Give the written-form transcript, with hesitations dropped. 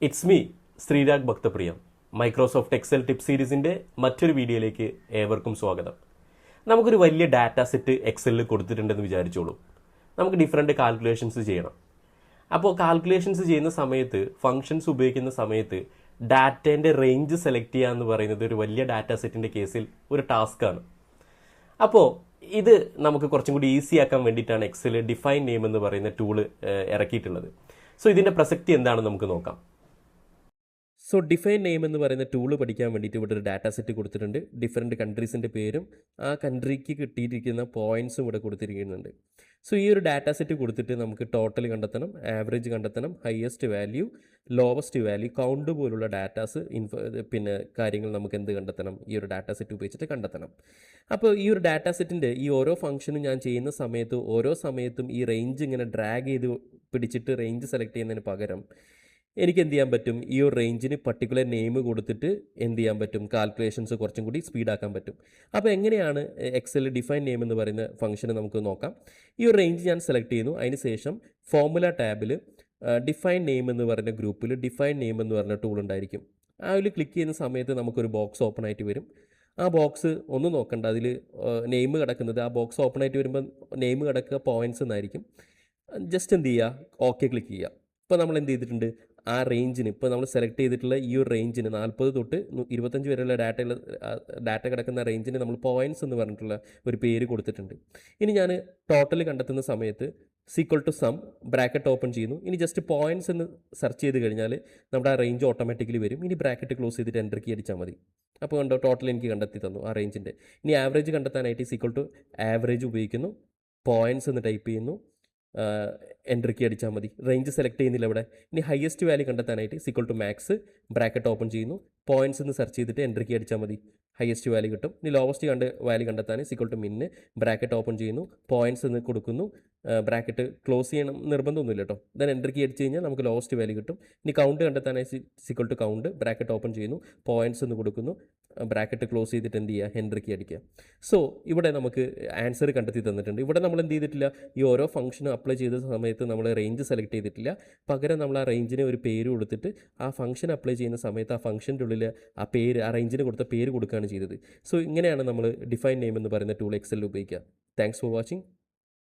It's me Sreerag Bhakthapriyam. Microsoft Excel tip സീരീസിൻ്റെ മറ്റൊരു വീഡിയോയിലേക്ക് ഏവർക്കും സ്വാഗതം. നമുക്കൊരു വലിയ ഡാറ്റ സെറ്റ് എക്സലിൽ കൊടുത്തിട്ടുണ്ടെന്ന് വിചാരിച്ചോളൂ. നമുക്ക് ഡിഫറെൻറ്റ് കാൽക്കുലേഷൻസ് ചെയ്യണം. അപ്പോൾ കാൽക്കുലേഷൻസ് ചെയ്യുന്ന സമയത്ത്, ഫങ്ഷൻസ് ഉപയോഗിക്കുന്ന സമയത്ത് ഡാറ്റേൻ്റെ റേഞ്ച് സെലക്ട് ചെയ്യുക എന്ന് പറയുന്നത് ഒരു വലിയ ഡാറ്റ സെറ്റിൻ്റെ കേസിൽ ഒരു ടാസ്ക്കാണ്. അപ്പോൾ ഇത് നമുക്ക് കുറച്ചും കൂടി ഈസി ആക്കാൻ വേണ്ടിയിട്ടാണ് എക്സൽ ഡിഫൈൻ നെയിം എന്ന് പറയുന്ന ടൂള് ഇറക്കിയിട്ടുള്ളത്. സോ ഇതിൻ്റെ പ്രസക്തി എന്താണെന്ന് നമുക്ക് നോക്കാം. സോ ഡിഫൈൻ നെയിം എന്ന് പറയുന്ന ടൂള് പഠിക്കാൻ വേണ്ടിയിട്ട് ഇവിടെ ഒരു ഡാറ്റ സെറ്റ് കൊടുത്തിട്ടുണ്ട്. ഡിഫറെൻറ്റ് കൺട്രീസിൻ്റെ പേരും ആ കൺട്രിക്ക് കിട്ടിയിരിക്കുന്ന പോയിൻറ്റ്സും ഇവിടെ കൊടുത്തിരിക്കുന്നുണ്ട്. സോ ഈ ഒരു ഡാറ്റ സെറ്റ് കൊടുത്തിട്ട് നമുക്ക് ടോട്ടൽ കണ്ടെത്തണം, ആവറേജ് കണ്ടെത്തണം, highest value, lowest value, count പോലുള്ള ഡാറ്റാസ് പിന്നെ കാര്യങ്ങൾ നമുക്ക് എന്ത് കണ്ടെത്തണം, ഈ ഒരു ഡാറ്റ സെറ്റ് ഉപയോഗിച്ചിട്ട് കണ്ടെത്തണം. അപ്പോൾ ഈ ഒരു ഡാറ്റ സെറ്റിൻ്റെ ഈ ഓരോ ഫംഗ്ഷനും ഞാൻ ചെയ്യുന്ന സമയത്ത് ഓരോ സമയത്തും ഈ റേഞ്ച് ഇങ്ങനെ ഡ്രാഗ് ചെയ്ത് പിടിച്ചിട്ട് റേഞ്ച് സെലക്ട് ചെയ്യുന്നതിന് പകരം എനിക്ക് എന്ത് ചെയ്യാൻ പറ്റും, ഈ ഒരു റേഞ്ചിന് പർട്ടിക്കുലർ നെയിം കൊടുത്തിട്ട് എന്ത് ചെയ്യാൻ പറ്റും, കാൽക്കുലേഷൻസ് കുറച്ചും കൂടി സ്പീഡാക്കാൻ പറ്റും. അപ്പോൾ എങ്ങനെയാണ് എക്സൽ ഡിഫൈൻ നെയിം എന്ന് പറയുന്ന ഫംഗ്ഷന് നമുക്ക് നോക്കാം. ഈ ഒരു റേഞ്ച് ഞാൻ സെലക്ട് ചെയ്യുന്നു. അതിന് ശേഷം ഫോർമുല ടാബിൽ ഡിഫൈൻ നെയിം എന്ന് പറയുന്ന ഗ്രൂപ്പിൽ ഡിഫൈൻ നെയിം എന്ന് പറഞ്ഞ ടൂൾ ഉണ്ടായിരിക്കും. അതിൽ ക്ലിക്ക് ചെയ്യുന്ന സമയത്ത് നമുക്കൊരു ബോക്സ് ഓപ്പൺ ആയിട്ട് വരും. ആ ബോക്സ് ഒന്നും നോക്കണ്ട, അതിൽ നെയിം കിടക്കുന്നത്, ആ ബോക്സ് ഓപ്പൺ ആയിട്ട് വരുമ്പോൾ നെയിം കിടക്കുക പോയിൻറ്റ്സ് എന്നായിരിക്കും. ജസ്റ്റ് എന്ത് ചെയ്യുക, ഓക്കെ ക്ലിക്ക് ചെയ്യുക. ഇപ്പോൾ നമ്മൾ എന്ത് ചെയ്തിട്ടുണ്ട്, ആ റേഞ്ചിന്, ഇപ്പോൾ നമ്മൾ സെലക്ട് ചെയ്തിട്ടുള്ള ഈ ഒരു റേഞ്ചിന് 40 തൊട്ട് 25 വരെയുള്ള ഡാറ്റ കിടക്കുന്ന റേഞ്ചിന് നമ്മൾ പോയിൻറ്റ്സ് എന്ന് പറഞ്ഞിട്ടുള്ള ഒരു പേര് കൊടുത്തിട്ടുണ്ട്. ഇനി ഞാൻ ടോട്ടൽ കണ്ടെത്തുന്ന സമയത്ത് sequel to sum bracket open ചെയ്യുന്നു. ഇനി ജസ്റ്റ് പോയിൻറ്റ്സ് എന്ന് സെർച്ച് ചെയ്ത് കഴിഞ്ഞാൽ നമ്മുടെ ആ റേഞ്ച് ഓട്ടോമാറ്റിക്കലി വരും. ഇനി ബ്രാക്കറ്റ് ക്ലോസ് ചെയ്തിട്ട് എൻ്റർ കീ അടിച്ചാൽ മതി. അപ്പോൾ കണ്ടോ, ടോട്ടൽ എനിക്ക് കണ്ടെത്തി തന്നു ആ റേഞ്ചിൻ്റെ. ഇനി ആവറേജ് കണ്ടെത്താനായിട്ട് സീക്വൽ ടു ആവറേജ് ഉപയോഗിക്കുന്നു, പോയിൻറ്റ്സ് എന്ന് ടൈപ്പ് ചെയ്യുന്നു, എൻ്റർ കീ അടിച്ചാൽ മതി. റേഞ്ച് സെലക്ട് ചെയ്യുന്നില്ല ഇവിടെ. ഇനി ഹയസ്റ്റ് വാല്യൂ കണ്ടെത്താനായിട്ട് equal to max bracket open ചെയ്യുന്നു, പോയിൻറ്റ്സ് എന്ന് സെർച്ച് ചെയ്തിട്ട് എൻ്റർ കീ അടിച്ചാൽ മതി, ഹയസ്റ്റ് വാല്യൂ കിട്ടും. ഇനി ലോവസ്റ്റ് വാല്യൂ കണ്ടെത്താൻ equal to min bracket open ചെയ്യുന്നു, പോയിൻറ്റ്സ് എന്ന് കൊടുക്കുന്നു, ബ്രാക്കറ്റ് ക്ലോസ് ചെയ്യണം നിർബന്ധമൊന്നുമില്ല കേട്ടോ. ദെൻ എൻ്റർ കീ അടിച്ച് കഴിഞ്ഞാൽ നമുക്ക് ലോവസ്റ്റ് വാല്യൂ കിട്ടും. ഇനി കൗണ്ട് കണ്ടെത്താനായി sequel to count bracket open ചെയ്യുന്നു, പോയിൻറ്റ്സ് എന്ന് കൊടുക്കുന്നു, ബ്രാക്കറ്റ് ക്ലോസ് ചെയ്തിട്ട് എന്ത് ചെയ്യുക, എൻ്റർ കീ അടിക്കുക. സോ ഇവിടെ നമുക്ക് ആൻസർ കണ്ടെത്തി തന്നിട്ടുണ്ട്. ഇവിടെ നമ്മൾ എന്ത് ചെയ്തിട്ടില്ല, ഈ ഓരോ ഫംഗ്ഷനും അപ്ലൈ ചെയ്ത സമയത്ത് നമ്മൾ റേഞ്ച് സെലക്ട് ചെയ്തിട്ടില്ല. പകരം നമ്മൾ ആ റേഞ്ചിന് ഒരു പേര് കൊടുത്തിട്ട് ആ ഫംഗ്ഷൻ അപ്ലൈ ചെയ്യുന്ന സമയത്ത് ആ ഫംഗ്ഷൻ്റെ ഉള്ളിൽ ആ പേര്, ആ റേഞ്ചിന് കൊടുത്ത പേര് കൊടുക്കുകയാണ് ചെയ്തത്. സോ ഇങ്ങനെയാണ് നമ്മൾ ഡിഫൈൻ നെയിം എന്ന് പറയുന്ന ടൂൾ എക്സലിൽ ഉപയോഗിക്കുക. Thanks for watching.